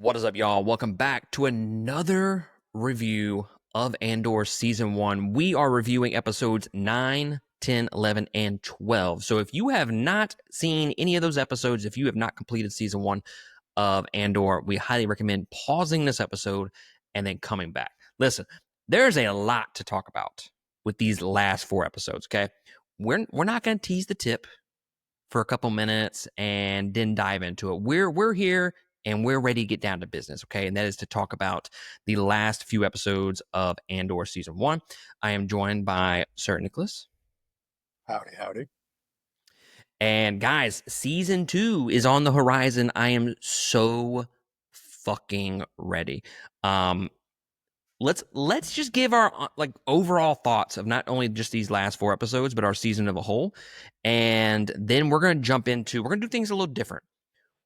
What is up, y'all? Welcome back to another review of Andor Season 1. We are reviewing episodes 9, 10, 11, and 12. So if you have not seen any of those episodes, if you have not completed Season 1 of Andor, we highly recommend pausing this episode and then coming back. Listen, there's a lot to talk about with these last 4 episodes, okay? We're not going to tease the tip for a couple minutes and then dive into it. We're here and we're ready to get down to business, okay? And that is to talk about the last few episodes of Andor Season 1. I am joined by Sir Nicholas. Howdy, howdy. And guys, Season 2 is on the horizon. I am so fucking ready. Let's just give our overall thoughts of not only just these last 4 episodes, but our season of a whole. And then we're going to do things a little different.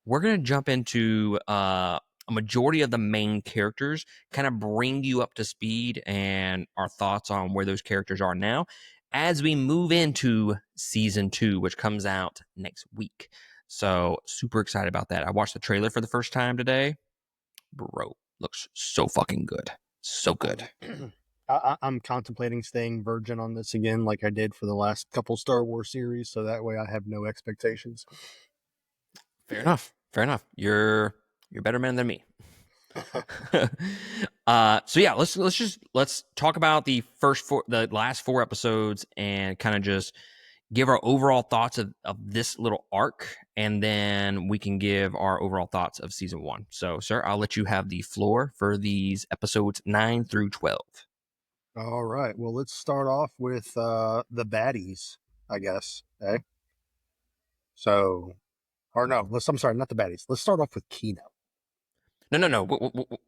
We're going to jump into a majority of the main characters, kind of bring you up to speed and our thoughts on where those characters are now as we move into season 2, which comes out next week. So super excited about that. I watched the trailer for the first time today. Bro, looks so fucking good. So good. I'm contemplating staying virgin on this again, like I did for the last couple Star Wars series, so that way I have no expectations. Fair enough. Fair enough. You're a better man than me. So yeah, let's talk about the last 4 episodes and kind of just give our overall thoughts of this little arc, and then we can give our overall thoughts of season 1. So, sir, I'll let you have the floor for these episodes 9 through 12. All right, well, let's start off with the baddies, I guess. Eh? So, or no, I'm sorry, not the baddies. Let's start off with Kino. No.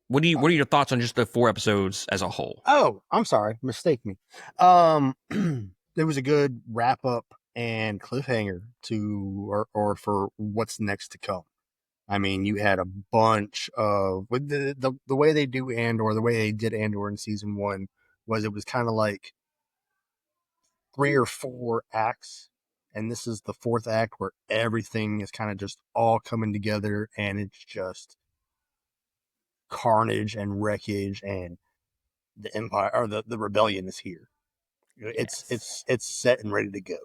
What are your thoughts on just the 4 episodes as a whole? Oh, I'm sorry, mistake me. There was a good wrap up and cliffhanger or for what's next to come. I mean, you had a bunch of with the way they do Andor, the way they did Andor in season 1 was it was kind of like 3 or 4 acts, and this is the 4th act where everything is kind of just all coming together, and it's just carnage and wreckage, and the empire or the rebellion is here. It's Yes. it's it's set and ready to go.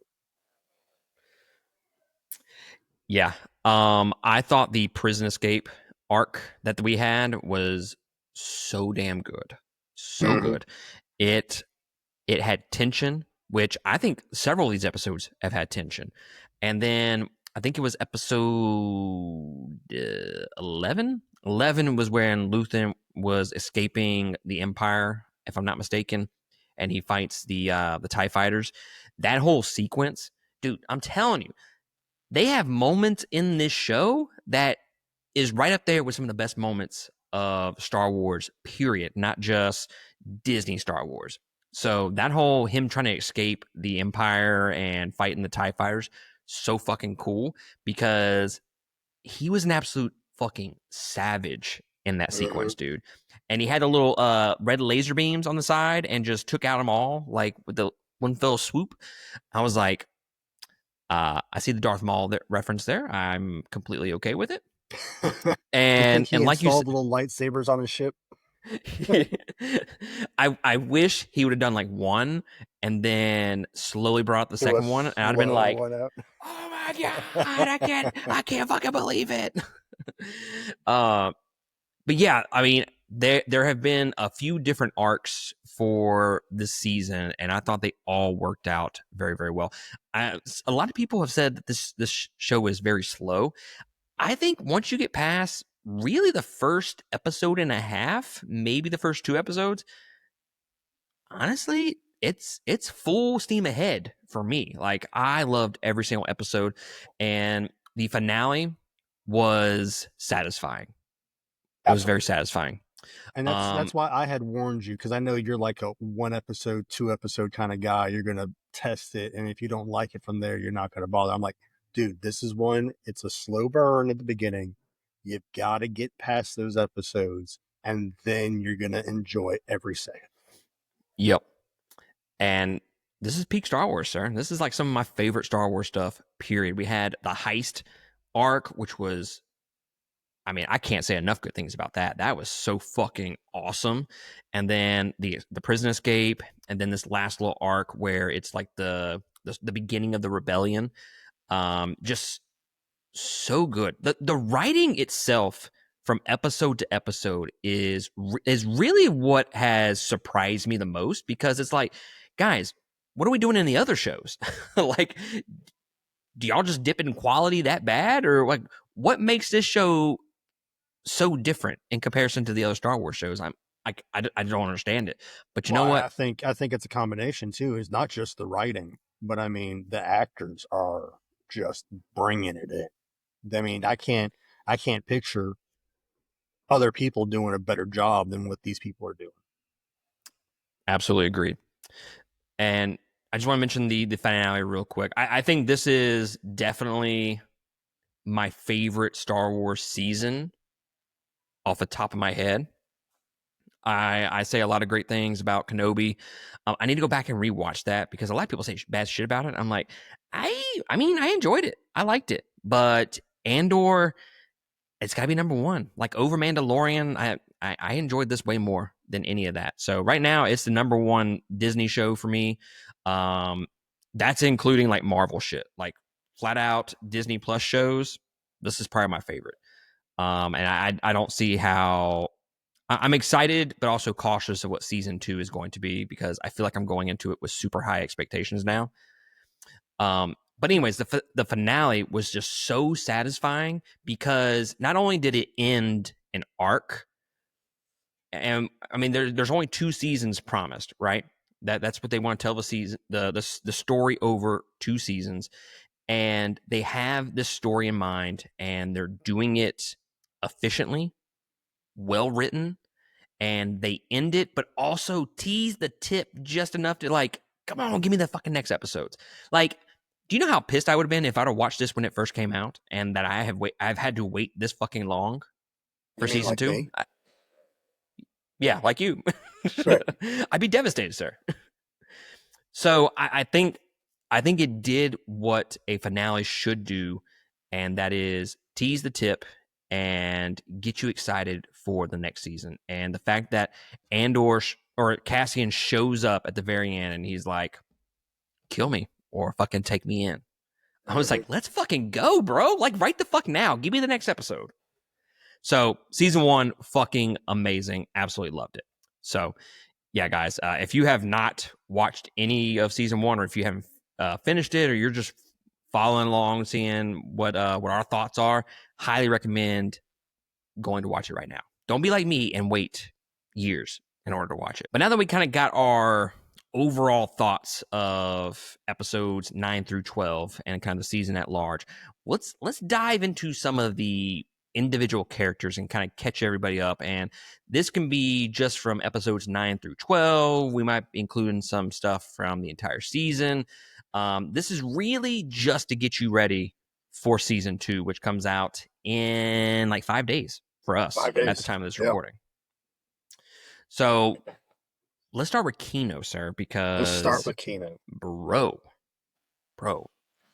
Yeah. I thought the prison escape arc that we had was so damn good. So good. It it had tension, which I think several of these episodes have had tension. And then I think it was episode 11. 11 was when Luthen was escaping the Empire, if I'm not mistaken, and he fights the TIE fighters. That whole sequence, dude, I'm telling you, they have moments in this show that is right up there with some of the best moments of Star Wars, period, not just Disney Star Wars. So that whole him trying to escape the Empire and fighting the TIE fighters, so fucking cool because he was an absolute fucking savage in that sequence, dude. And he had the little red laser beams on the side and just took out them all like with the one fell swoop. I was like, I see the Darth Maul reference there. I'm completely okay with it. Do you think he And like you installed little lightsabers on his ship? I wish he would have done like one and then slowly brought the Do a second one, and I'd have been slow like, one out. "Oh my god, I can't fucking believe it." uh, but yeah, I mean, there have been a few different arcs for this season, and I thought they all worked out very very well. A lot of people have said that this show is very slow. I think once you get past really the first episode and a half, maybe the first 2 episodes, honestly, it's full steam ahead for me. Like I loved every single episode, and the finale was satisfying. It was very Absolutely. satisfying. And Um, that's why I had warned you, because I know you're like a 1 episode, 2 episode kind of guy. You're gonna test it, and if you don't like it from there, you're not gonna bother. I'm like, dude, this is one. It's a slow burn at the beginning. You've got to get past those episodes, and then you're gonna enjoy every second. yep. And this is peak Star Wars, sir. This is like some of my favorite Star Wars stuff. Period. We had the heist arc, which was I mean, I can't say enough good things about that. That was so fucking awesome. And then the prison escape, and then this last little arc where it's like the beginning of the rebellion. Just so good. The writing itself from episode to episode is really what has surprised me the most, because it's like, guys, what are we doing in the other shows? Like, do y'all just dip in quality that bad, or like what makes this show so different in comparison to the other Star Wars shows? I don't understand it. But you Well, know I what? think I think it's a combination too. It's not just the writing, but I mean the actors are just bringing it in. I mean, I can't picture other people doing a better job than what these people are doing. Absolutely agreed. And I just want to mention the finale real quick. I think this is definitely my favorite Star Wars season off the top of my head. I say a lot of great things about Kenobi. I need to go back and rewatch that because a lot of people say bad shit about it. I'm like, I mean, I enjoyed it. I liked it, but Andor, it's got to be number one. Like over Mandalorian, I enjoyed this way more than any of that. So right now, it's the number one Disney show for me. Um, that's including like Marvel shit, like flat out Disney Plus shows. This is probably my favorite. And I don't see how. I'm excited, but also cautious of what season 2 is going to be, because I feel like I'm going into it with super high expectations now. But anyways, the finale was just so satisfying because not only did it end an arc, and I mean there's only 2 seasons promised, right? That's what they want to tell the season, the story over 2 seasons, and they have this story in mind, and they're doing it efficiently, well written, and they end it, but also tease the tip just enough to like, come on, give me the fucking next episodes. Like, do you know how pissed I would have been if I'd have watched this when it first came out, and that I've had to wait this fucking long You for mean season like two? me? Yeah, like you. Right. I'd be devastated, sir. So I think it did what a finale should do, and that is tease the tip and get you excited for the next season. And the fact that Andor or Cassian shows up at the very end and he's like, "Kill me or fucking take me in." I was Mm-hmm. like, "Let's fucking go, bro! Like, right the fuck now. Give me the next episode." So season 1, fucking amazing. Absolutely loved it. So yeah, guys, if you have not watched any of season 1, or if you haven't finished it, or you're just following along, seeing what our thoughts are, highly recommend going to watch it right now. Don't be like me and wait years in order to watch it. But now that we kind of got our overall thoughts of episodes 9 through 12 and kind of the season at large, let's dive into some of the individual characters and kind of catch everybody up. And this can be just from episodes 9 through 12. We might include in some stuff from the entire season. This is really just to get you ready for season 2, which comes out in like 5 days for us Five at the days. time of this Yeah. recording. So let's start with Kino, sir, Let's start because with Keenan. bro, bro,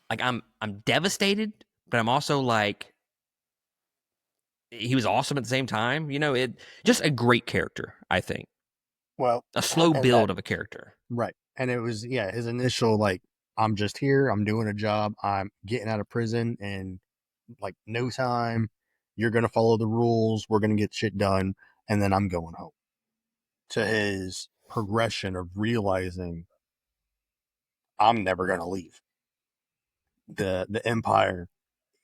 like I'm devastated, but I'm also like, he was awesome at the same time. You know, it just a great character. I think Well, a slow and that build of a character. right. And it was yeah, his initial like I'm just here, I'm doing a job, I'm getting out of prison in like no time. You're gonna follow the rules, we're gonna get shit done, and then I'm going home. To his progression of realizing I'm never gonna leave. The Empire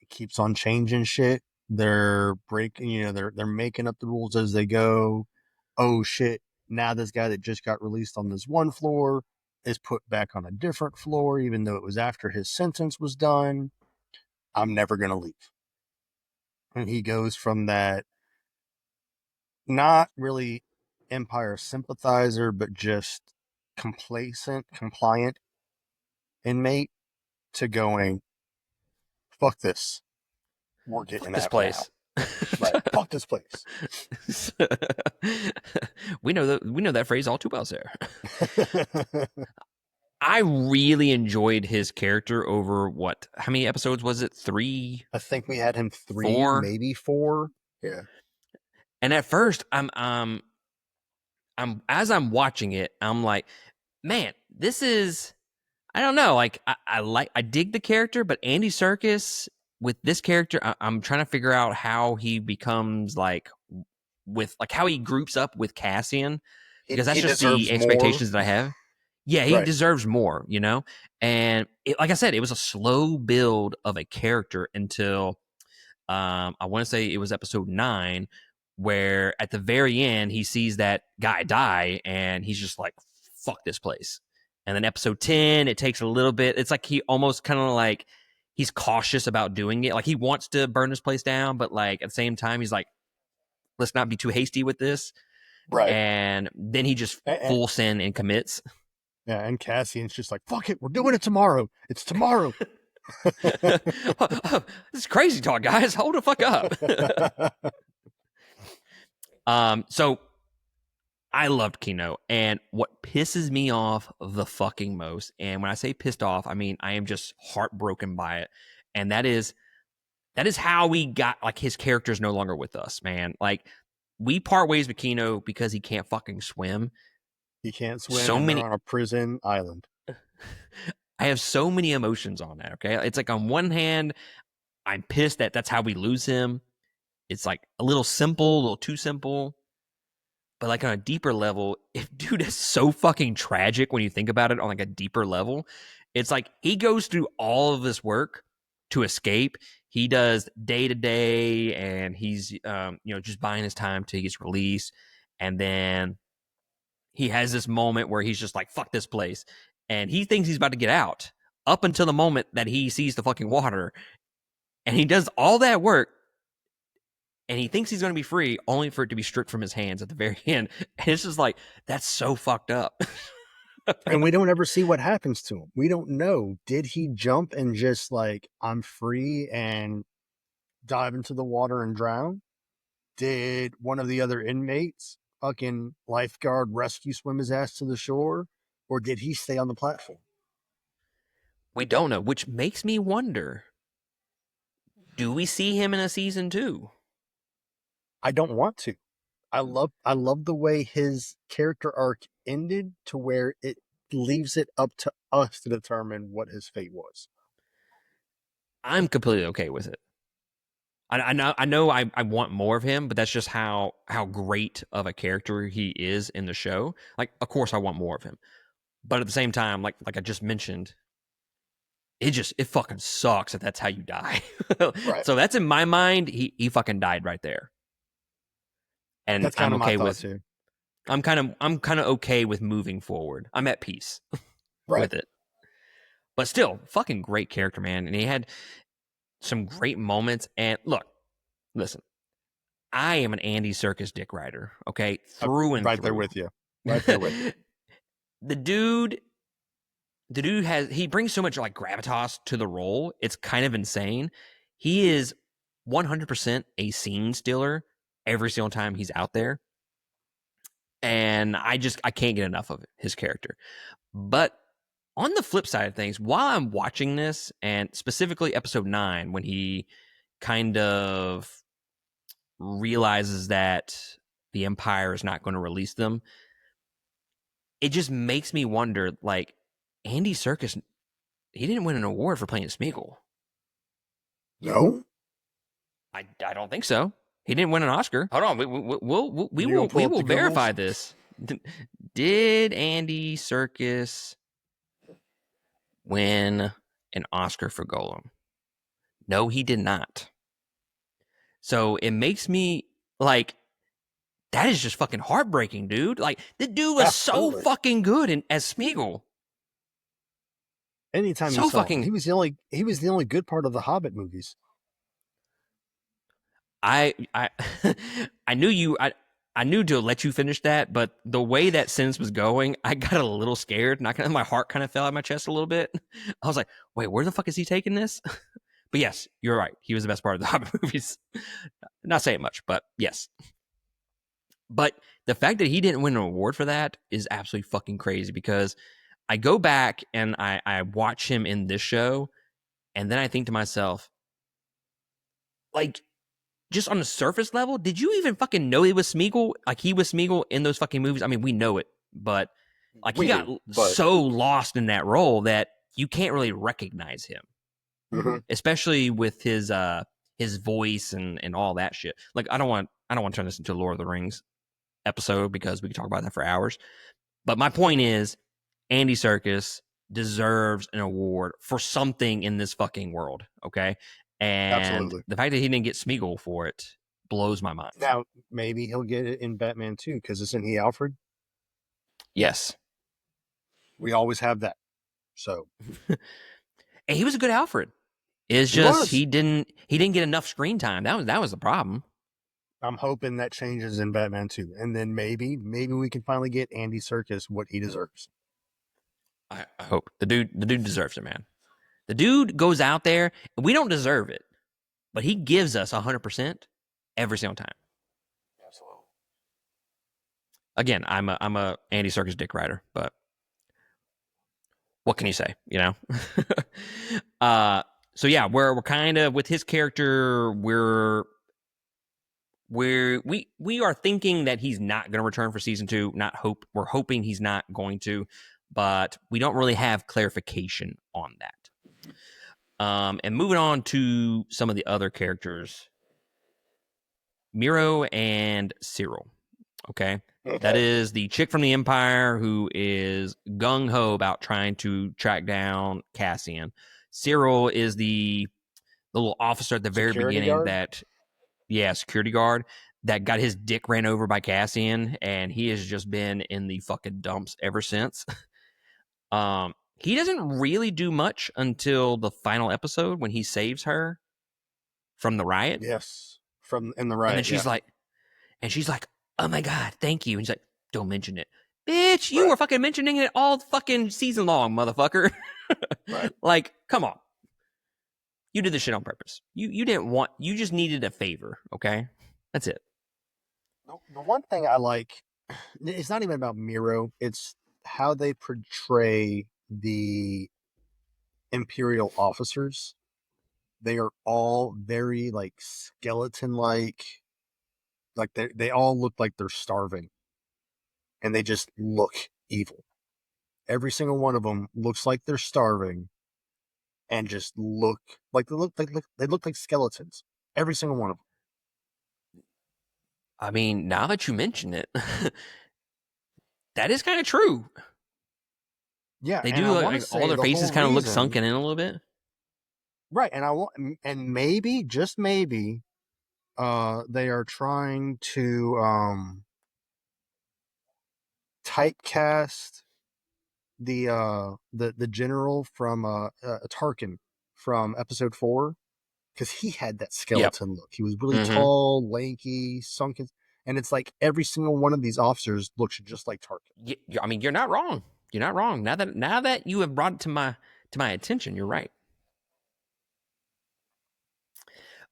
keeps on changing shit. They're breaking, they're making up the rules as they go. Oh shit! Now this guy that just got released on this one floor is put back on a different floor, even though it was after his sentence was done. I'm never gonna leave. And he goes from that not really Empire sympathizer, but just complacent, compliant inmate to going, fuck this. We're Fuck getting this out now. place. Right. Fuck this place. We know that phrase all too well, sir. I really enjoyed his character over what? How many episodes was it? 3, I think we had him three, 4. maybe four. Yeah. And at first, I'm as I'm watching it, I'm like, man, this is I don't know. Like I dig the character, but Andy Serkis with this character, I'm trying to figure out how he becomes like with like how he groups up with Cassian because that's He just the deserves more. expectations that I have. Yeah, he Right. deserves more, you know. And like I said, it was a slow build of a character until I want to say it was episode 9, where at the very end he sees that guy die, and he's just like, "Fuck this place." And then episode 10, it takes a little bit. It's like he almost kind of like he's cautious about doing it. Like he wants to burn this place down, but like at the same time, he's like, "Let's not be too hasty with this." Right. And then he just And, full sin and commits. yeah, and Cassian's just like, fuck it, we're doing it tomorrow. It's tomorrow. This is crazy talk, guys. Hold the fuck up. So I loved Kino, and what pisses me off the fucking most, and when I say pissed off, I mean I am just heartbroken by it, and that is how we got like his character's no longer with us, man. Like we part ways with Kino because he can't fucking swim. He can't swim, So and they're many, on a prison island. I have so many emotions on that. Okay, it's like on one hand, I'm pissed that that's how we lose him. It's like a little simple, a little too simple. But like on a deeper level, if dude is so fucking tragic when you think about it on like a deeper level, it's like he goes through all of this work to escape. He does day to day, and he's just buying his time till he gets released, and then he has this moment where he's just like fuck this place, and he thinks he's about to get out up until the moment that he sees the fucking water, and he does all that work and he thinks he's going to be free only for it to be stripped from his hands at the very end. And it's just like, that's so fucked up. And we don't ever see what happens to him. We don't know. Did he jump and just like, I'm free and dive into the water and drown? Did one of the other inmates, fucking lifeguard, rescue swim his ass to the shore? Or did he stay on the platform? We don't know, which makes me wonder, do we see him in a season 2? I don't want to. I love the way his character arc ended to where it leaves it up to us to determine what his fate was. I'm completely okay with it. I want more of him, but that's just how great of a character he is in the show. Like, of course, I want more of him, but at the same time, like I just mentioned, it fucking sucks that that's how you die. Right. So that's in my mind, he fucking died right there, and That's I'm kind of my okay thought with too. I'm kind of okay with moving forward. I'm at peace Right. with it. But still, fucking great character, man. And he had some great moments. And look, listen, I am an Andy Serkis dick rider, okay? Through and Right there through. with you. Right there with you. the dude he brings so much like gravitas to the role. It's kind of insane. He is 100% a scene stealer every single time he's out there. And I can't get enough of it, his character. But on the flip side of things, while I'm watching this, and specifically episode 9, when he kind of realizes that the Empire is not going to release them, it just makes me wonder, like, Andy Serkis, he didn't win an award for playing Smeagol. No? I don't think so. He didn't win an Oscar. Hold on, You gonna pull we up will the Googles? verify this. Did Andy Serkis win an Oscar for Golem? No, he did not. So it makes me like that is just fucking heartbreaking, dude. Like the dude was so Absolutely. fucking good as Smeagol. Anytime you So saw him, fucking he was the only good part of the Hobbit movies. I I knew I knew to let you finish that, but the way that sentence was going, I got a little scared. Not gonna, my heart kind of fell out of my chest a little bit. I was like, wait, where the fuck is he taking this? But yes, you're right. He was the best part of the Hobbit movies. Not saying much, but yes. But the fact that he didn't win an award for that is absolutely fucking crazy because I go back and I watch him in this show, and then I think to myself, like, just on the surface level, did you even fucking know he was Smeagol? Like he was Smeagol in those fucking movies? I mean, we know it, but like he We got do, but so lost in that role that you can't really recognize him, mhm, especially with his voice and all that shit. Like I don't want to turn this into a Lord of the Rings episode because we could talk about that for hours. But my point is, Andy Serkis deserves an award for something in this fucking world. Okay. And absolutely. the fact that he didn't get Smeagol for it blows my mind. Now maybe he'll get it in Batman too, because isn't he Alfred? Yes. We always have that. So And he was a good Alfred. It's he just was. he didn't get enough screen time. That was the problem. I'm hoping that changes in Batman too, and then maybe we can finally get Andy Serkis what he deserves. I hope the dude deserves it, man. The dude goes out there and we don't deserve it, but he gives us 100% every single time. Absolutely. Again, I'm a Andy Serkis dick rider, but what can you say? You know. So yeah, we're kind of with his character. We are thinking that he's not going to return for season 2. We're hoping he's not going to, but we don't really have clarification on that. And moving on to some of the other characters, Miro and Cyril. Okay. That Okay. is the chick from the Empire who is gung ho about trying to track down Cassian. Cyril is the little officer at the very Security beginning guard. that, yeah, security guard that got his dick ran over by Cassian, and he has just been in the fucking dumps ever since. He doesn't really do much until the final episode when he saves her from the riot, Yes, from in the and then riot. Yeah. she's like, "Oh my god, thank you." And he's like, "Don't mention it, bitch. You Right. were fucking mentioning it all fucking season long, motherfucker." Right. Like, come on, you did this shit on purpose. You didn't want. You just needed a favor, okay? That's it. The one thing I like, it's not even about Miro. It's how they portray the Imperial officers. They are all very like skeleton like they all look like they're starving, and they just look evil. Every single one of them looks like they're starving, and just look like they look like skeletons. Every single one of them. I mean, now that you mention it, that is kind of true. Yeah, They and do I look want to like all say their the faces whole kind of look reason, sunken in a little bit. right? And I want, and maybe just maybe, they are trying to typecast the general from Tarkin from Episode 4, because he had that Yep. skeleton look. He was really Mm-hmm. tall, lanky, sunken, and it's like every single one of these officers looks just like Tarkin. I mean, you're not wrong. You're not wrong. Now that you have brought it to my attention, you're right.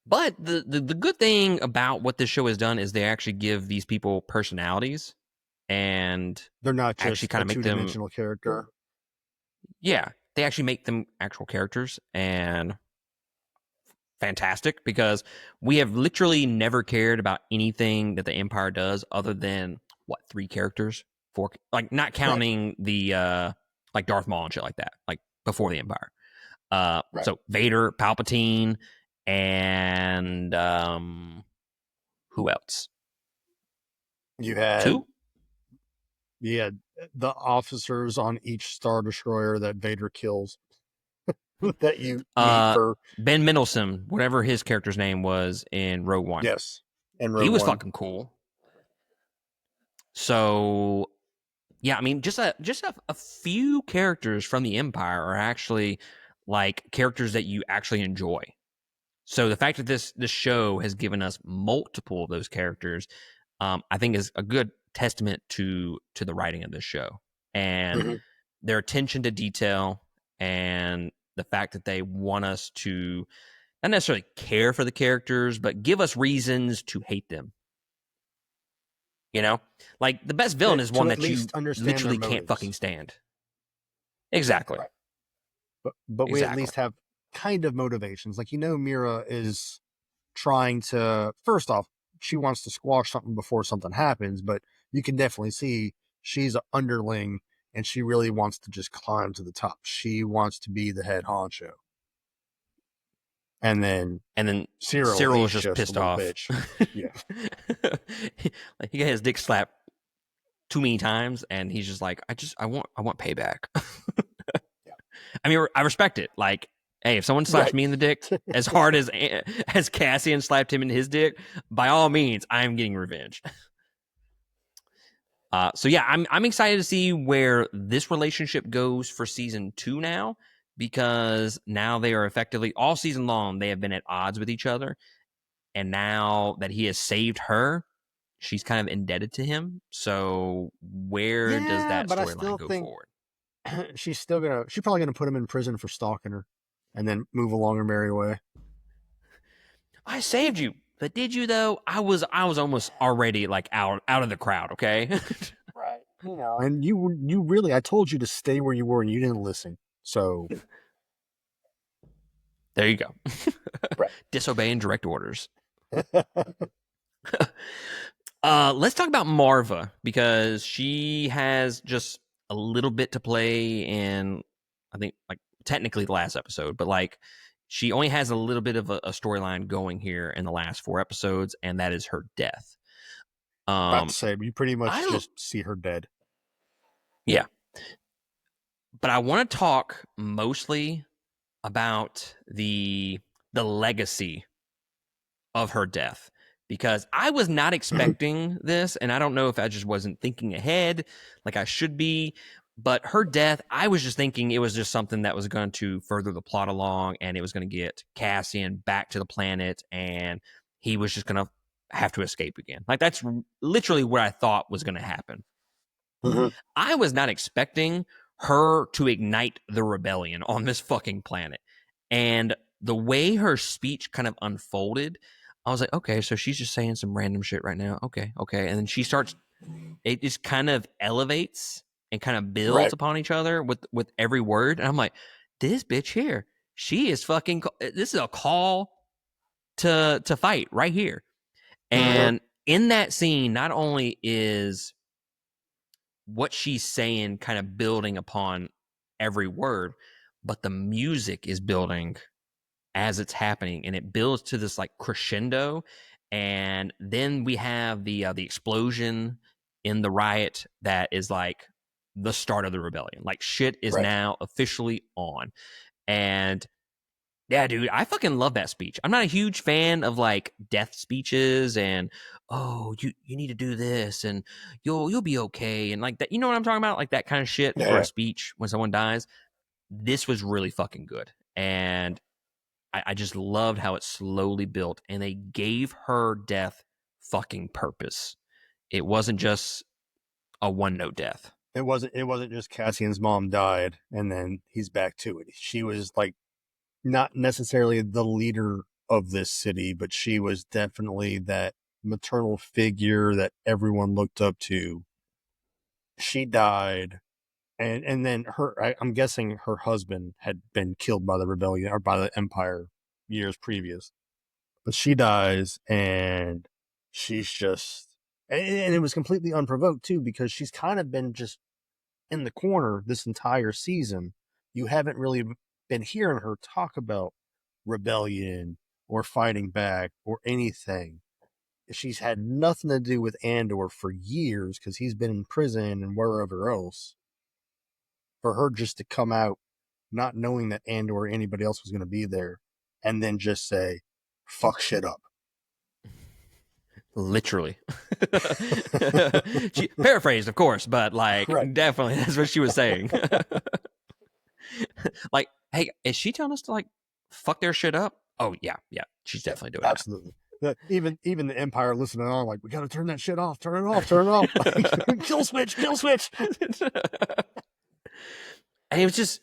But the good thing about what this show has done is they actually give these people personalities and They're not actually just kind a of make them, two-dimensional character. yeah, they actually make them actual characters and fantastic because we have literally never cared about anything that the Empire does other than what, 3 characters, 4, like not Right, counting the like Darth Maul and shit like that, like before the Empire. right. So Vader, Palpatine, and who else? You had 2. you had the officers on each Star Destroyer that Vader kills that you meet Uh, for, Ben Mendelsohn, whatever his character's name was in Rogue One, yes, in he Rogue was One. fucking cool. So yeah, I mean, just a few characters from the Empire are actually like characters that you actually enjoy. So the fact that this show has given us multiple of those characters, I think is a good testament to the writing of this show and Mhm. their attention to detail and the fact that they want us to not necessarily care for the characters, but give us reasons to hate them. You know, like the best villain is one To at that you least understand their literally can't motives. fucking stand. Exactly. Right. But we at Exactly. least have kind of motivations. Like Mira is trying to, first off, she wants to squash something before something happens, but you can definitely see she's an underling and she really wants to just climb to the top. She wants to be the head honcho. And then And then Cyril, Cyril was he's just just a pissed little off. bitch. Yeah. Like he got his dick slapped too many times, and he's just like, I want payback. Yeah. I mean, I respect it. Like, hey, if someone slaps Right. me in the dick as hard as Cassian slapped him in his dick, by all means, I'm getting revenge. So yeah, I'm excited to see where this relationship goes for season 2 now, because now they are effectively all season long they have been at odds with each other, and now that he has saved her, she's kind of indebted to him. So where does Yeah, that but I storyline still go think forward? she's probably gonna put him in prison for stalking her and then move along her merry way. I saved you, but did you though? I was almost already like out of the crowd. Okay, Right. And you really, I told you to stay where you were and you didn't listen. So there you go. right. Disobeying direct orders. Let's talk about Marva, because she has just a little bit to play in, I think, like technically the last episode, but like she only has a little bit of a storyline going here in the last 4 episodes, and that is her death. About to Um, say, you pretty much I just see her dead. Yeah, but I want to talk mostly about the legacy of her death, because I was not expecting this, and I don't know if I just wasn't thinking ahead like I should be. But her death, I was just thinking it was just something that was going to further the plot along, and it was going to get Cassian back to the planet, and he was just going to have to escape again. Like that's literally what I thought was going to happen. Mhm. I was not expecting her to ignite the rebellion on this fucking planet. And the way her speech kind of unfolded, I was like, okay, so she's just saying some random shit right now. Okay, okay. And then she starts, it just kind of elevates and kind of builds Right. upon each other with every word. And I'm like, this bitch here, she is fucking, this is a call to fight right here. Mhm. And in that scene, not only is what she's saying kind of building upon every word, but the music is building as it's happening, and it builds to this like crescendo. And then we have the explosion in the riot that is like the start of the rebellion. Like shit is Right. now officially on. And yeah, dude, I fucking love that speech. I'm not a huge fan of like death speeches and oh, you need to do this and you'll be okay and like that. You know what I'm talking about? Like that kind of shit for a Yeah. speech when someone dies. This was really fucking good, and I just loved how it slowly built, and they gave her death fucking purpose. It wasn't just a one note death. It wasn't just Cassian's mom died and then he's back to it. She was like not necessarily the leader of this city, but she was definitely that maternal figure that everyone looked up to. She died, and then I'm guessing her husband had been killed by the rebellion or by the Empire years previous. But she dies, and she's just, and it was completely unprovoked too, because she's kind of been just in the corner this entire season. You haven't really been hearing her talk about rebellion or fighting back or anything. She's had nothing to do with Andor for years because he's been in prison and wherever else. For her just to come out not knowing that Andor or anybody else was going to be there and then just say, fuck shit up. Literally. She paraphrased, of course, but like Right. definitely that's what she was saying. Like, hey, is she telling us to like fuck their shit up? Oh yeah, yeah, she's Yeah, definitely doing absolutely. Even the Empire listening on, like, we got to turn that shit off, turn it off, turn it off. Kill switch, kill switch. that. And it was just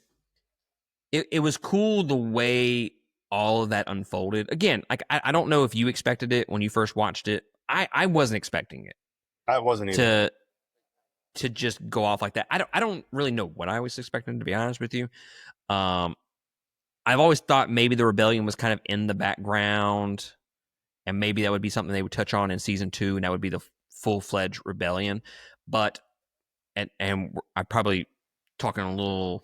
it was cool the way all of that unfolded. Again, like I don't know if you expected it when you first watched it. I wasn't expecting it I wasn't either. to just go off like that. I don't really know what I was expecting, to be honest with you. Um I've always thought maybe the rebellion was kind of in the background, and maybe that would be something they would touch on in season 2, and that would be the full-fledged rebellion. But and I'm probably talking a little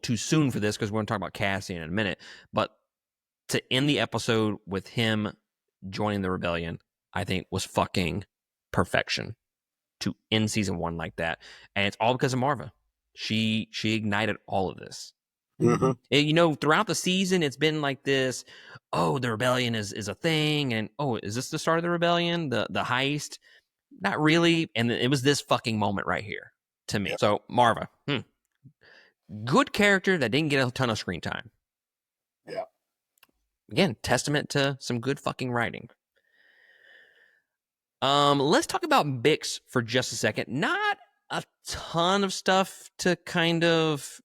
too soon for this because we're going to talk about Cassian in a minute. But to end the episode with him joining the rebellion, I think was fucking perfection to end season 1 like that, and it's all because of Marva. She ignited all of this. Mm-hmm. Throughout the season, it's been like this. Oh, the rebellion is a thing, and oh, is this the start of the rebellion? The heist? Not really. And it was this fucking moment right here to me. Yeah. So Marva, good character that didn't get a ton of screen time. Yeah. Again, testament to some good fucking writing. Let's talk about Bix for just a second. Not a ton of stuff to kind of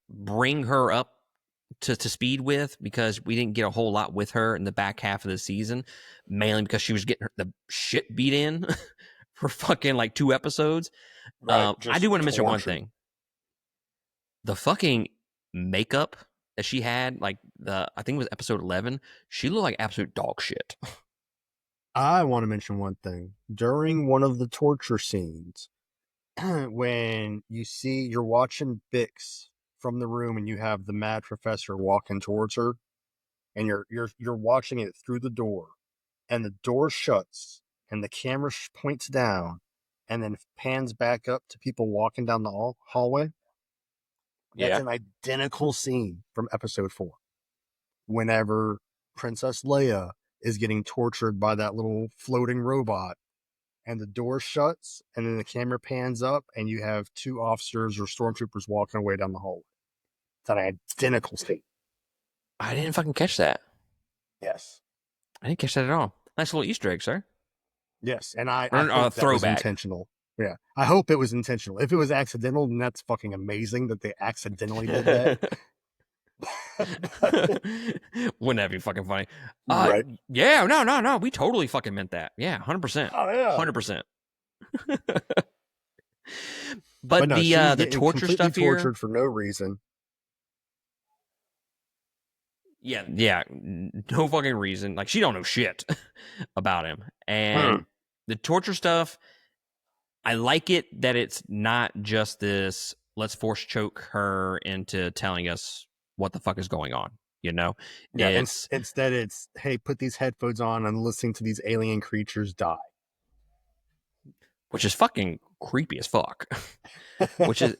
bring her up to speed with, because we didn't get a whole lot with her in the back half of the season, mainly because she was getting the shit beat in for fucking like 2 episodes. Right. I do want to mention one tortured. thing. The fucking makeup that she had, like I think it was episode 11, she looked like absolute dog shit. I want to mention one thing. During one of the torture scenes, when you're watching Bix from the room and you have the mad professor walking towards her, and you're watching it through the door, and the door shuts and the camera points down and then pans back up to people walking down the hallway. That's Yeah. an identical scene from episode 4. Whenever Princess Leia is getting tortured by that little floating robot, and the door shuts, and then the camera pans up, and you have 2 officers or stormtroopers walking away down the hallway. It's an identical scene. I didn't fucking catch that. Yes. I didn't catch that at all. Nice little Easter egg, sir. Yes, and I Or hope that was throwback. intentional. Yeah, I hope it was intentional. If it was accidental, then that's fucking amazing that they accidentally did that. Wouldn't that be fucking funny? Right. Yeah, no. We totally fucking meant that. Yeah, 100%. Oh, yeah. 100%. But But no, the she's the getting torture completely stuff here, tortured for no reason. yeah, no fucking reason. Like, she don't know shit about him. And the torture stuff, I like it that it's not just this, let's force choke her into telling us what the fuck is going on. Yeah, instead it's, hey, put these headphones on and listening to these alien creatures die. Which is fucking creepy as fuck. Which is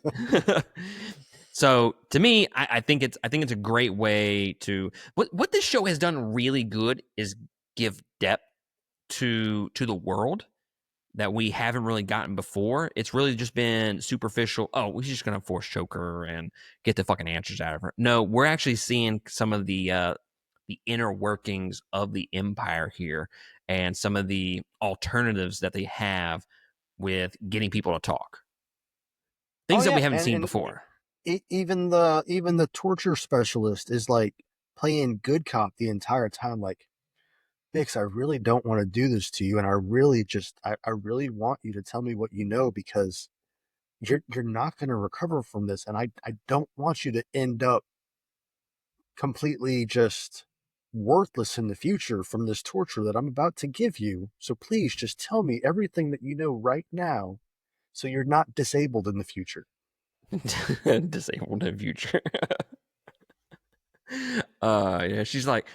so to me, I think it's a great way to what this show has done really good is give depth to the world that we haven't really gotten before. It's really just been superficial. Oh, we're just gonna force choke her and get the fucking answers out of her. No, we're actually seeing some of the inner workings of the Empire here, and some of the alternatives that they have with getting people to talk. Things that we haven't seen before. Even the torture specialist is like playing good cop the entire time. Like, Bix, I really don't want to do this to you, and I really want you to tell me what you know, because you're not going to recover from this, and I don't want you to end up completely just worthless in the future from this torture that I'm about to give you. So please just tell me everything that you know right now, so you're not disabled in the future. Disabled in the future. Yeah, she's like,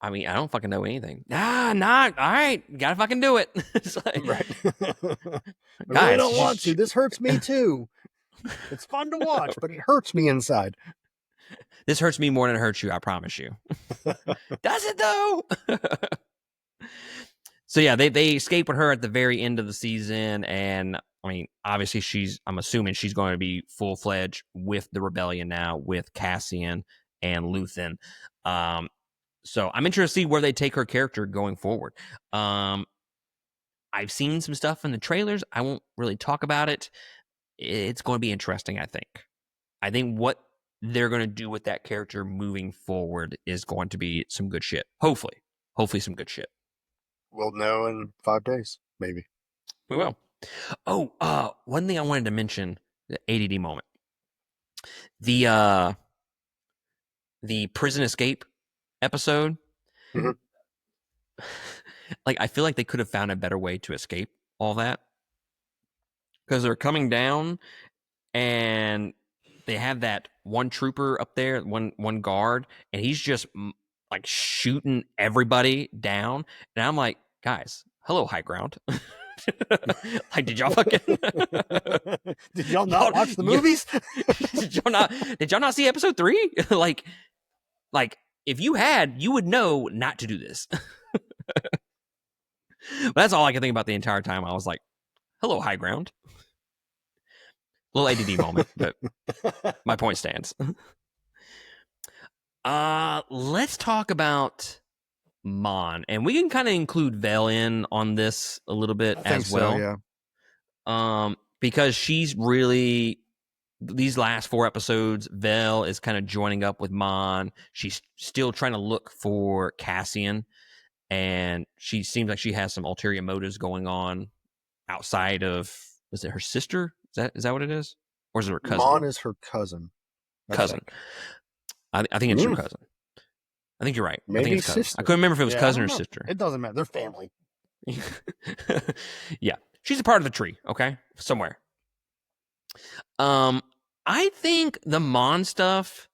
I mean, I don't fucking know anything. All right, gotta fucking do it. It's like, Right. I guys, really don't want to. This hurts me too. It's fun to watch, but it hurts me inside. This hurts me more than it hurts you, I promise you. Does it though? So yeah, they escape with her at the very end of the season, and I mean, obviously I'm assuming she's going to be full-fledged with the rebellion now, with Cassian and Luthen. So I'm interested to see where they take her character going forward. I've seen some stuff in the trailers. I won't really talk about it. It's going to be interesting, I think. I think what they're going to do with that character moving forward is going to be some good shit. Hopefully some good shit. We'll know in 5 days, maybe. We will. Oh, one thing I wanted to mention, the ADD moment. The prison escape episode. Mhm. like I feel like they could have found a better way to escape all that because they're coming down and they have that one trooper up there, one guard, and he's just like shooting everybody down. And I'm like, guys, hello, high ground. Like, did y'all fucking Did y'all not y'all, watch the movies? did y'all not see episode 3? Like if you had, you would know not to do this. But that's all I can think about the entire time. I was like, hello, high ground. Little ADD moment, but my point stands. Let's talk about Mon, and we can kind of include Vel in on this a little bit I think as so, well. yeah. Because she's really these last 4 episodes, Vel is kind of joining up with Mon. She's still trying to look for Cassian, and she seems like she has some ulterior motives going on outside of, is it her sister? Is that what it is? Or is it her cousin? Mon is her cousin, I Cousin. think. I think it's her cousin. I think you're right. I think Maybe it's cousin. I sister. couldn't remember if it was Yeah, I cousin don't or know. sister. It doesn't matter. They're family. Yeah. She's a part of the tree, okay? Somewhere. Um, I think the Mon stuff,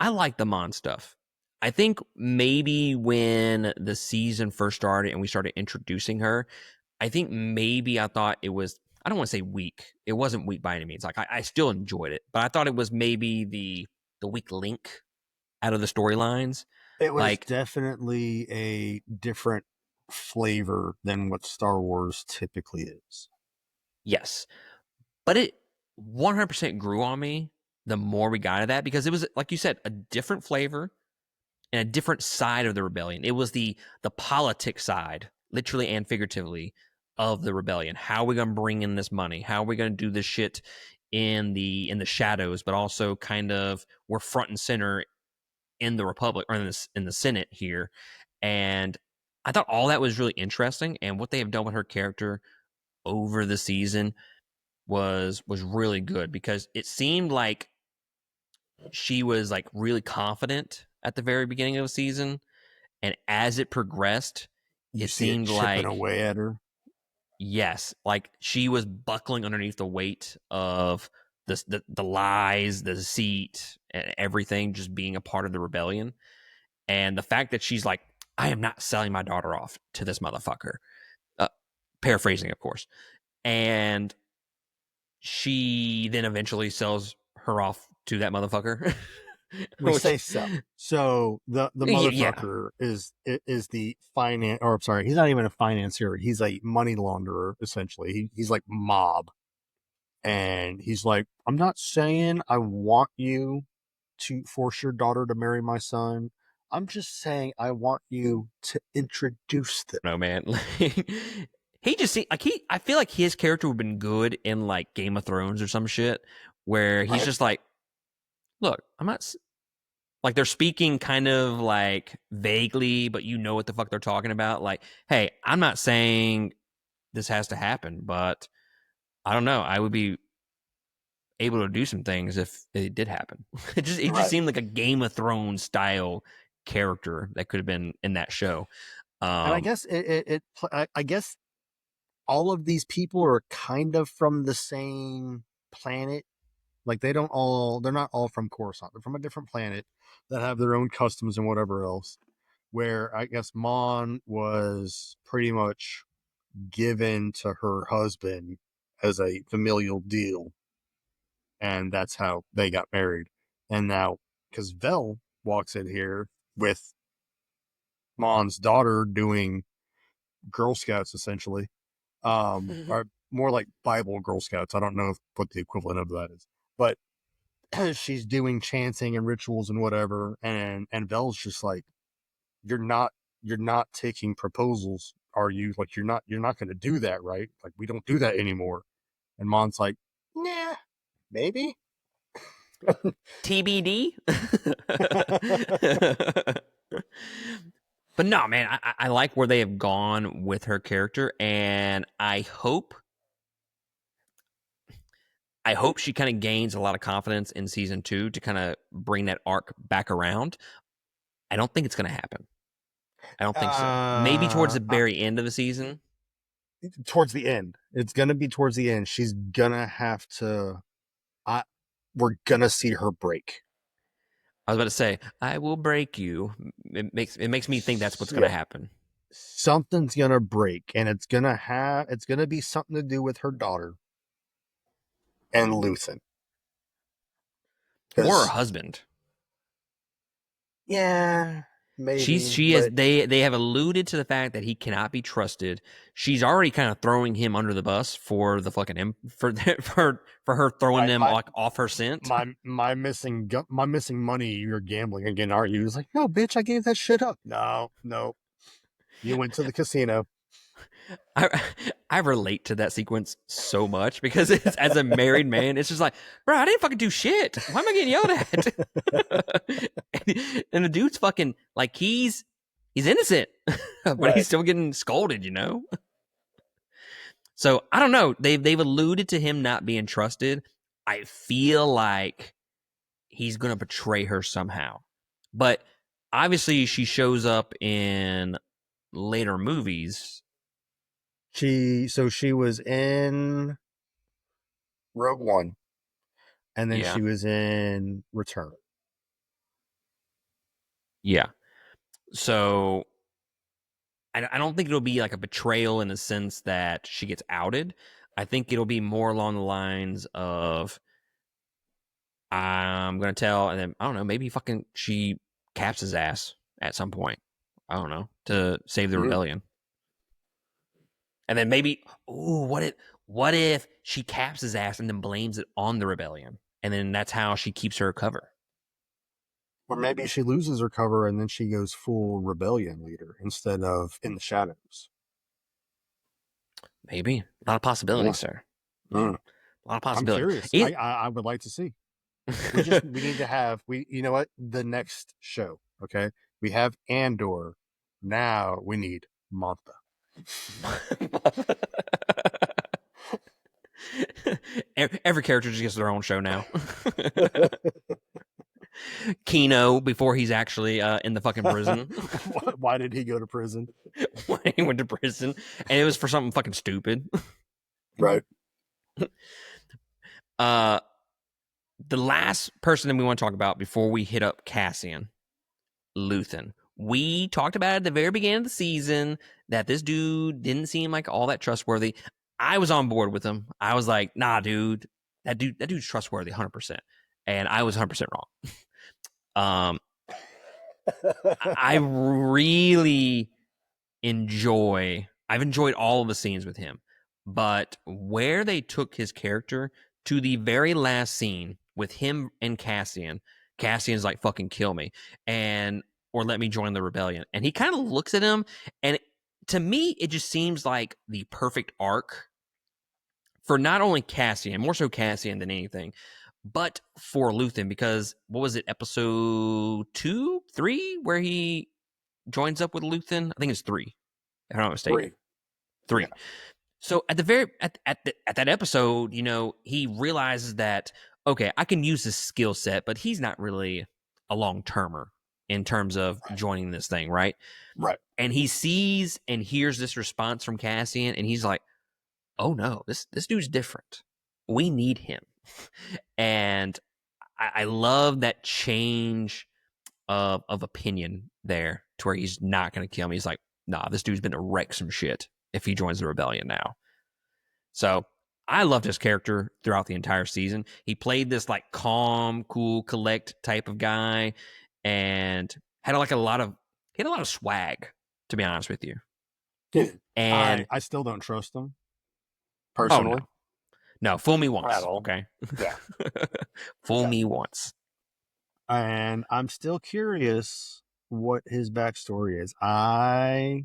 I like the Mon stuff. I think maybe when the season first started and we started introducing her, I think maybe I thought it was, I don't want to say weak. It wasn't weak by any means. Like I still enjoyed it, but I thought it was maybe the weak link out of the storylines. It was Like, definitely a different flavor than what Star Wars typically is. yes. But it 100% grew on me the more we got of that because it was, like you said, a different flavor and a different side of the rebellion. It was the politic side, literally and figuratively, of the rebellion. How are we going to bring in this money? How are we going to do this shit in the shadows? But also, kind of, we're front and center in the Republic or in the Senate here, and I thought all that was really interesting. And what they have done with her character over the season was really good because it seemed like she was like really confident at the very beginning of the season, and as it progressed, You it see it seemed chipping like away at her. yes, like she was buckling underneath the weight of the lies, the deceit, and everything just being a part of the rebellion. And the fact that she's like, I am not selling my daughter off to this motherfucker. Uh, Paraphrasing, of course. And she then eventually sells her off to that motherfucker. We Which, say so. So the yeah, motherfucker is the finance, or I'm sorry, he's not even a financier. He's a money launderer essentially. He's like mob, and he's like, I'm not saying I want you to force your daughter to marry my son. I'm just saying I want you to introduce them. no man. He just seemed like I feel like his character would have been good in like Game of Thrones or some shit, where he's Right. just like, look, I'm not like they're speaking kind of like vaguely, but you know what the fuck they're talking about. Like, hey, I'm not saying this has to happen, but I don't know. I would be able to do some things if it did happen. It just Right. seemed like a Game of Thrones style character that could have been in that show. And I Um, guess I guess all of these people are kind of from the same planet. Like they're not all from Coruscant. They're from a different planet that have their own customs and whatever else. Where I guess Mon was pretty much given to her husband as a familial deal, and that's how they got married. And now, because Vel walks in here with Mon's daughter doing Girl Scouts essentially, or more like Bible Girl Scouts. I don't know what the equivalent of that is, but she's doing chanting and rituals and whatever, and Vel's just like, you're not you're not taking proposals, are you? Like you're not going to do that, right? Like we don't do that anymore. And Mon's like, nah, maybe. TBD. But no, man, I like where they have gone with her character, and I hope she kind of gains a lot of confidence in season 2 to kind of bring that arc back around. I don't think it's going to happen. I don't think so. Maybe towards Uh, the very end of the season. Towards the end, it's gonna be towards the end. She's gonna have to. I, we're gonna see her break. I was about to say, I will break you. It makes me think that's what's going to Yeah, happen. something's gonna break, and it's gonna be something to do with her daughter and Luthen. Or her Because husband. yeah, She's maybe, she has but they have alluded to the fact that he cannot be trusted. She's already kind of throwing him under the bus for the fucking for her throwing my them my like off her scent. my missing money. You're gambling again, aren't you? He's like, no, bitch, I gave that shit up. No, no, you went to the casino. I I relate to that sequence so much because it's as a married man, it's just like, bro, I didn't fucking do shit. Why am I getting yelled at? And the dude's fucking like he's innocent, but he's Right. still getting scolded, you know? So I don't know. They've alluded to him not being trusted. I feel like he's gonna betray her somehow. But obviously she shows up in later movies. She was in Rogue One, and then Yeah. she was in Return. Yeah. So I don't think it'll be like a betrayal in the sense that she gets outed. I think it'll be more along the lines of I'm gonna tell, and then I don't know, maybe fucking she caps his ass at some point. I don't know to save the Mm. rebellion, and then maybe what if she caps his ass and then blames it on the rebellion, and then that's how she keeps her cover. Or maybe she loses her cover and then she goes full rebellion leader instead of in the shadows. Maybe a lot of Yeah. possibilities, sir. Mm. A lot of I'm possibilities. curious. I would like to see. We need to have we you know what the next show. Okay, we have Andor. Now we need Martha. Every character just gets their own show now. Kino before he's actually in the fucking prison. Why did he go to prison? When he went to prison, and it was for something fucking stupid. Right. Uh, the last person that we want to talk about before we hit up Cassian, Luthen. We talked about at the very beginning of the season that this dude didn't seem like all that trustworthy. I was on board with him. I was like, nah, dude, that dude's trustworthy, 100%, and I was 100% wrong. Um, I really I've enjoyed all of the scenes with him, but where they took his character to the very last scene with him and Cassian's like, fucking kill me, and or let me join the rebellion. And he kind of looks at him, and to me, it just seems like the perfect arc for not only Cassian, more so Cassian than anything, but for Luthen, because what was it, episode 2, 3, where he joins up with Luthen? I think it's 3, if I'm not mistaken. Three. Yeah. 3. So at the very at that episode, he realizes that okay, I can use his skill set, but he's not really a long termer in terms of joining this thing, right? Right. And he sees and hears this response from Cassian, and he's like, "Oh no, this dude's different. We need him." And I love that change of opinion there, to where he's not going to kill me. He's like, "Nah, this dude's been to wreck some shit if he joins the rebellion now." So I loved his character throughout the entire season. He played this like calm, cool, collect type of guy, and had like a lot of he had a lot of swag, to be honest with you. And I still don't trust him oh no, personally no, fool me at once, all. okay? Yeah. Fool Yeah. me once. And I'm still curious what his backstory is. I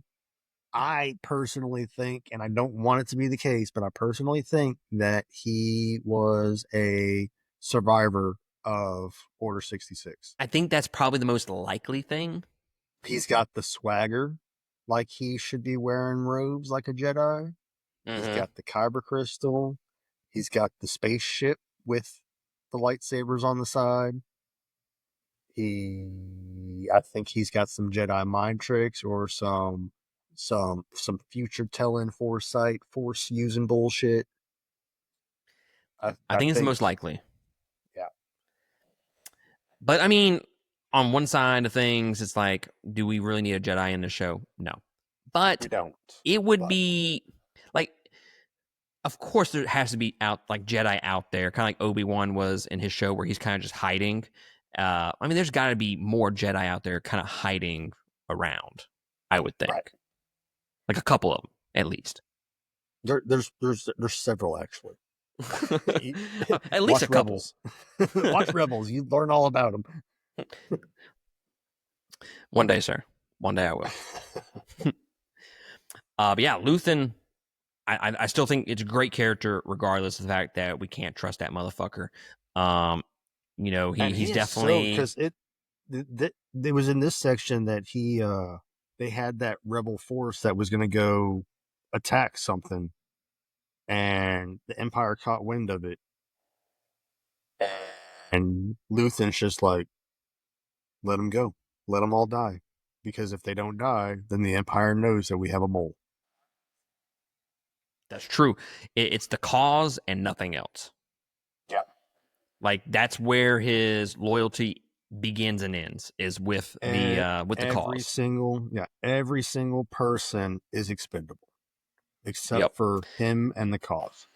personally think, and I don't want it to be the case, but I personally think that he was a survivor of Order 66. I think that's probably the most likely thing. He's got the swagger, like he should be wearing robes like a Jedi. He's Mm-hmm. got the kyber crystal. He's got the spaceship with the lightsabers on the side. He I think he's got some Jedi mind tricks or some future telling foresight, force using bullshit. I I think it's the think, most likely. yeah, But I mean, on one side of things, it's like, do we really need a Jedi in the show? No. we But don't. it would But be like, of course, there has to be out like Jedi out there, kind of like Obi-Wan was in his show where he's kind of just hiding. I mean, there's got to be more Jedi out there kind of hiding around, I would right, think. Like a couple of them, at least. there's several actually. At least a Watch couple. Rebels. Watch Rebels. You learn all about them. One day, sir. One day I will. But yeah, Luthen, I still think it's a great character, regardless of the fact that we can't trust that motherfucker. Um, And he's he is so definitely. because it was in this section that they had that rebel force that was going to go attack something, and the Empire caught wind of it, and Luthen's just like, let them go, let them all die, because if they don't die, then the Empire knows that we have a mole. That's true. It's the cause and nothing else. Yeah. Like that's where his loyalty begins and ends is And with the cause. every single person is expendable except Yep. for him and the cause.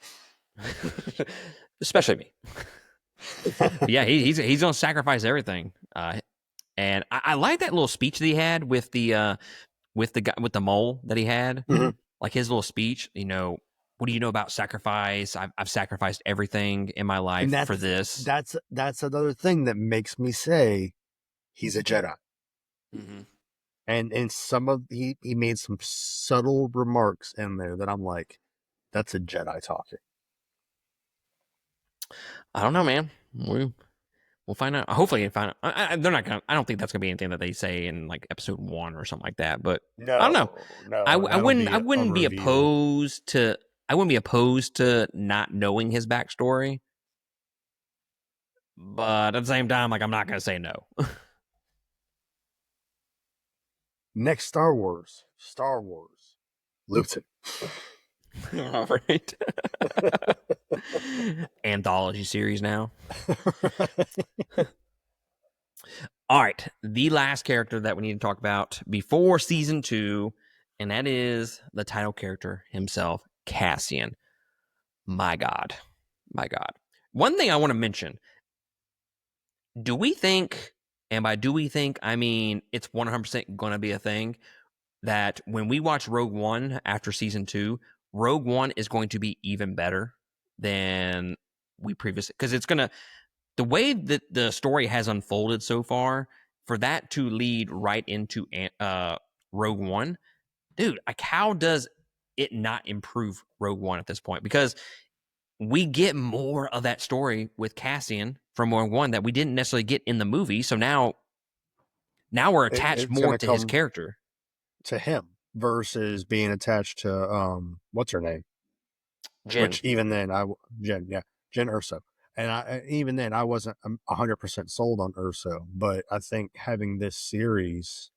Especially me. But yeah, he's gonna sacrifice everything. And I like that little speech that he had with the guy with the mole that he had. Mm-hmm. Like his little speech. What do you know about sacrifice? I've sacrificed everything in my And life for this. that's another thing that makes me say he's a Jedi. Mm-hmm. And in some of he made some subtle remarks in there that I'm like, that's a Jedi talking. I don't know, man. We'll find out. Hopefully, you find out. They're not gonna. I don't think that's gonna be anything that they say in like episode 1 or something like that. But I don't know. No, that'll I be a wouldn't be reveal. opposed to. I wouldn't be opposed to not knowing his backstory. But at the same time, like I'm not gonna say no. Next Star Wars, Luton. All right. Anthology series now. All right. The last character that we need to talk about before season 2, and that is the title character himself, Cassian. My God. My God. One thing I want to mention, do we think, and by do we think, I mean it's 100% going to be a thing, that when we watch Rogue One after season 2, Rogue One is going to be even better than we previously, because it's going to, the way that the story has unfolded so far, for that to lead right into Rogue One, dude, like how does it not improve Rogue One at this point? Because we get more of that story with Cassian from Rogue One that we didn't necessarily get in the movie. So now we're attached It's more gonna to his come character. to him versus being attached to what's her name? Jin. Which even then Jen, yeah, Jen Urso. And even then I wasn't 100% sold on Urso, but I think having this series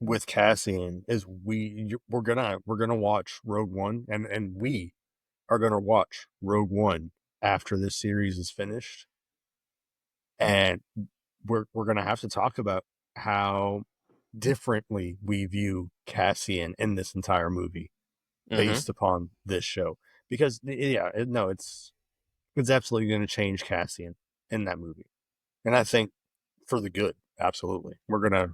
with Cassian is we're gonna watch Rogue One, and we are gonna watch Rogue One after this series is finished, and we're gonna have to talk about how differently we view Cassian in this entire movie Mm-hmm. based upon this show, because yeah, no, it's absolutely going to change Cassian in that movie, and I think for the good. Absolutely, we're gonna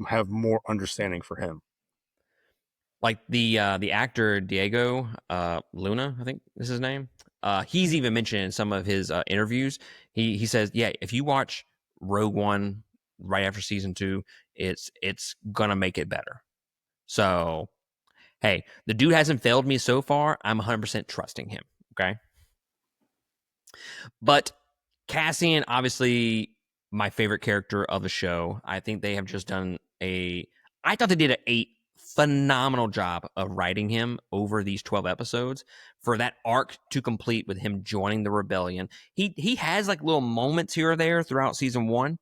have more understanding for him. Like the actor Diego Luna, I think is his name. He's even mentioned in some of his interviews. He says, yeah, if you watch Rogue One right after season 2, it's gonna make it better. So hey, the dude hasn't failed me so far. I'm 100% trusting him. Okay, but Cassian, obviously, my favorite character of the show. I think they have just done a. I thought they did a phenomenal job of writing him over these 12 episodes for that arc to complete with him joining the rebellion. He has like little moments here or there throughout season 1,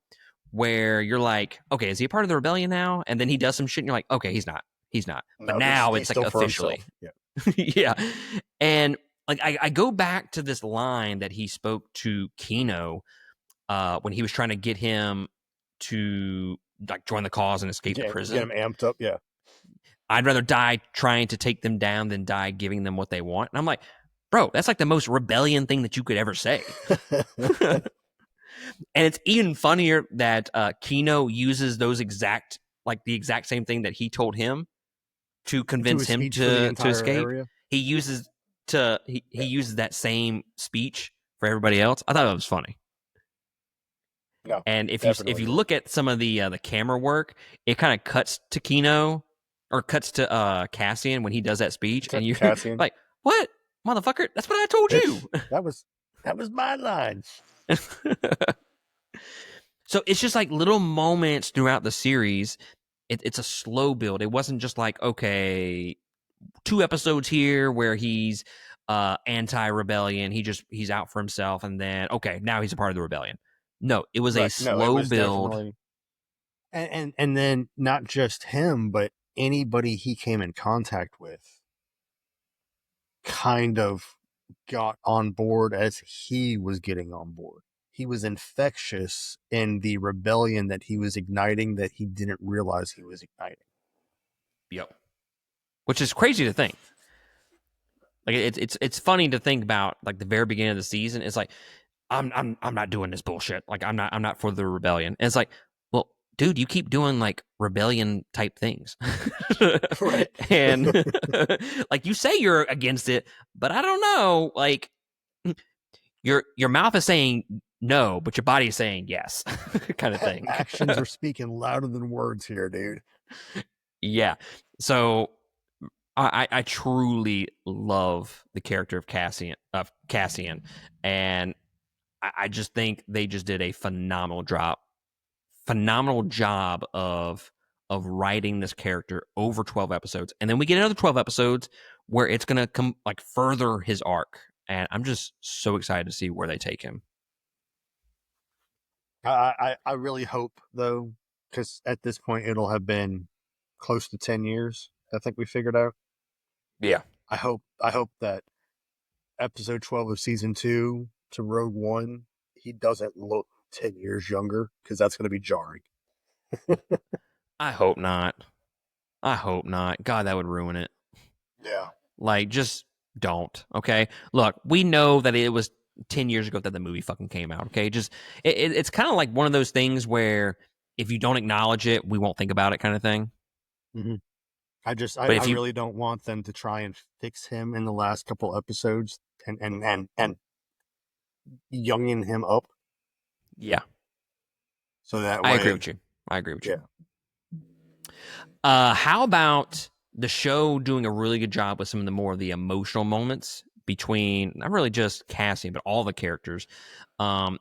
where you're like, okay, is he a part of the rebellion now? And then he does some shit, and you're like, okay, he's not. But No, now he's it's like still for officially, himself. Yeah. yeah. And like I go back to this line that he spoke to Kino when he was trying to get him to like join the cause and escape the Get prison. him amped up. Yeah. I'd rather die trying to take them down than die giving them what they want. And I'm like, bro, that's like the most rebellion thing that you could ever say. And it's even funnier that Kino uses those the exact same thing that he told him to Do convince a him speech for the to entire escape. area. He uses he Yeah. uses that same speech for everybody else. I thought that was funny. No, And if definitely you good. look at some of the camera work, it kind of cuts to Kino or cuts to Cassian when he does that speech, and you're Cassian, like, "What, motherfucker? That's what I told bitch. you." That was my line. So it's just like little moments throughout the series. It's a slow build. It wasn't just like, okay, 2 episodes here where he's anti-rebellion. He's out for himself, and then okay, now he's a part of the rebellion. No, it was a Right. No, it slow was build. definitely, and then not just him, but anybody he came in contact with kind of got on board as he was getting on board. He was infectious in the rebellion that he was igniting that he didn't realize he was igniting. Yep. Which is crazy to think. Like it's funny to think about like the very beginning of the season. It's like I'm not doing this bullshit. Like I'm not for the rebellion. And it's like, well, dude, you keep doing like rebellion type things. Right. And like you say you're against it, but I don't know. Like your mouth is saying no, but your body is saying yes, kind of thing. Actions are speaking louder than words here, dude. Yeah. So I truly love the character of Cassian, and I just think they just did a phenomenal job of writing this character over 12 episodes, and then we get another 12 episodes where it's gonna come like further his arc, and I'm just so excited to see where they take him. I really hope though, because at this point it'll have been close to 10 years. I think we figured out. Yeah, I hope that episode 12 of season 2 to Rogue One, he doesn't look 10 years younger because that's going to be jarring. I hope not. I hope not. God, that would ruin it. Yeah. Like, just don't. Okay. Look, we know that it was 10 years ago that the movie fucking came out. Okay. Just it's kind of like one of those things where if you don't acknowledge it, we won't think about it, kind of thing. Mm-hmm. But I if you, really don't want them to try and fix him in the last couple episodes and younging him up yeah, so that I agree way. with you. I agree with you. Yeah. How about the show doing a really good job with some of the more of the emotional moments between not really just Cassian, but all the characters. Um,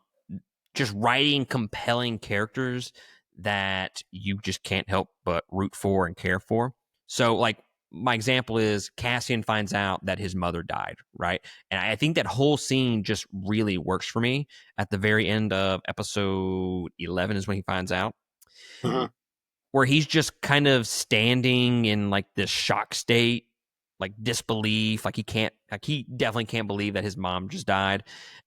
just writing compelling characters that you just can't help but root for and care for. So, like, my example is Cassian finds out that his mother died, right? And I think that whole scene just really works for me. At the very end of episode 11 is when he finds out, Mhm. where he's just kind of standing in like this shock state, like disbelief, like he definitely can't believe that his mom just died.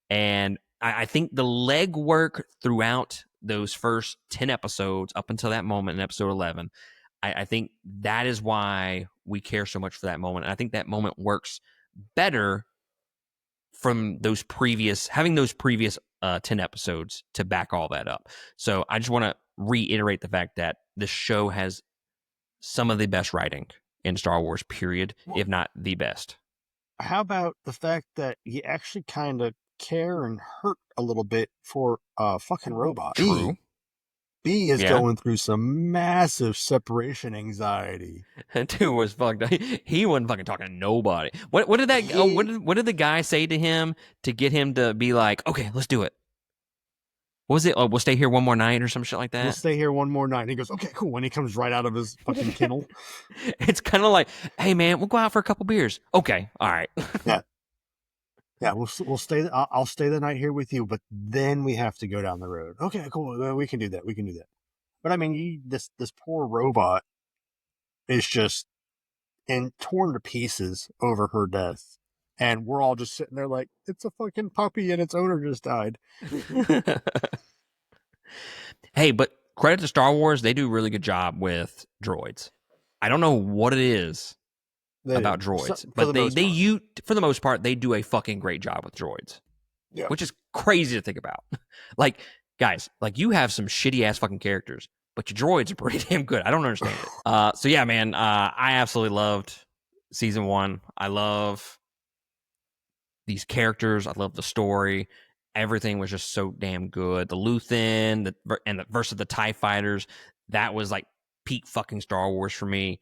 And I think the legwork throughout those first 10 episodes up until that moment in episode 11, I think that is why we care so much for that moment. And I think that moment works better from having those previous 10 episodes to back all that up. So I just want to reiterate the fact that the show has some of the best writing in Star Wars, period, if not the best. How about the fact that you actually kind of care and hurt a little bit for a fucking robot? True. B is Yeah. going through some massive separation anxiety. Dude was fucked up. He wasn't fucking talking to nobody. What did that He what did the guy say to him to get him to be like, okay, let's do it? What was it? Oh, we'll stay here one more night or some shit like will that. stay here one more night. And he goes, okay, cool. When he comes right out of his fucking kennel. It's kind of like, hey man, we'll go out for a couple beers. Okay, all right. Yeah. Yeah, we'll stay. I'll stay the night here with you, but then we have to go down the road. Okay, cool. We can do that. We can do that. But I mean, this poor robot is just torn to pieces over her death, and we're all just sitting there like it's a fucking puppy and its owner just died. Hey, but credit to Star Wars, they do a really good job with droids. I don't know what it is They about do droids, for the but most part. for the most part, they do a fucking great job with droids, Yeah. which is crazy to think about. Like, guys, like you have some shitty ass fucking characters, but your droids are pretty damn good. I don't understand it. So yeah, man, I absolutely loved season 1. I love these characters. I love the story. Everything was just so damn good. The Luthen, and the versus the TIE fighters, that was like peak fucking Star Wars for me.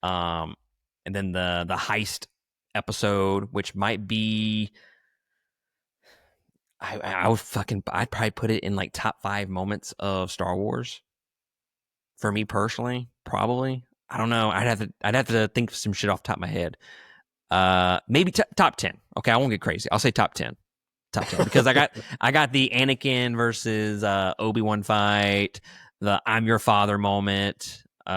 Um, and then the heist episode, which might be, I'd probably put it in like top 5 moments of Star Wars for me personally. Probably, I don't know. I'd have to think of some shit off the top of my head. Maybe top 10. Okay, I won't get crazy. I'll say top 10. Top 10 because I got the Anakin versus Obi-Wan fight, the I'm your father moment. We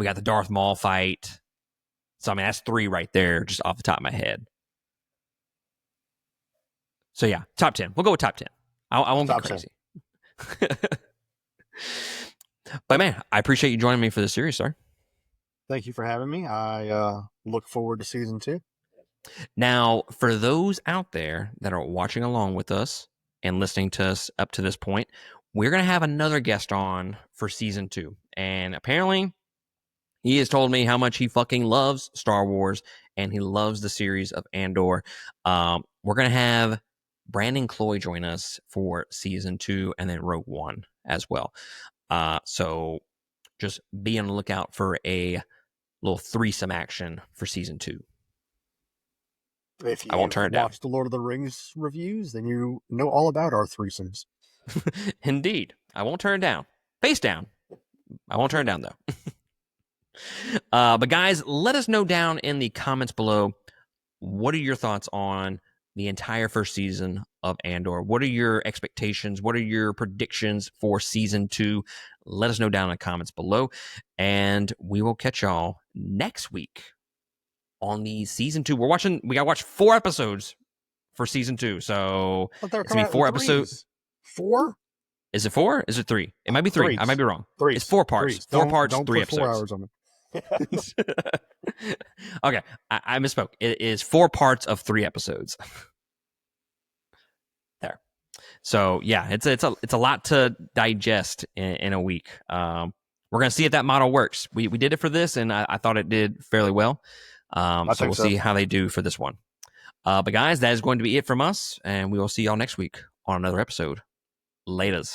got the Darth Maul fight. So I mean that's 3 right there, just off the top of my head. So yeah, top 10. We'll go with top 10. I won't get Top 10. crazy. But man, I appreciate you joining me for this series, sir. Thank you for having me. I look forward to season 2. Now, for those out there that are watching along with us and listening to us up to this point, we're going to have another guest on for season 2. And apparently, he has told me how much he fucking loves Star Wars and he loves the series of Andor. We're going to have Brandon Cloy join us for season 2 and then Rogue One as well. So just be on the lookout for a little threesome action for season 2. If I you won't have turn it down. watched the Lord of the Rings reviews, then you know all about our threesomes. Indeed. I won't turn it down. Face down. I won't turn it down, though. But guys, let us know down in the comments below, what are your thoughts on the entire first season of Andor? What are your expectations? What are your predictions for season 2? Let us know down in the comments below. And we will catch y'all next week on the season 2. We got to watch 4 episodes for season 2. So But they're it's going coming to be out in 4 episodes. threes. 4? Is it 4? Is it 3? It might be 3. I might Threes. be wrong. It's Threes. 4 parts. Threes. 4 parts, Don't 3 put 4 episodes. hours on it. Okay, I misspoke. It is 4 parts of 3 episodes. There. So yeah, it's a lot to digest in a week. We're gonna see if that model works. We did it for this, and I thought it did fairly well. I So think we'll so. see how they do for this one. But guys, that is going to be it from us, and we will see y'all next week on another episode. Laters.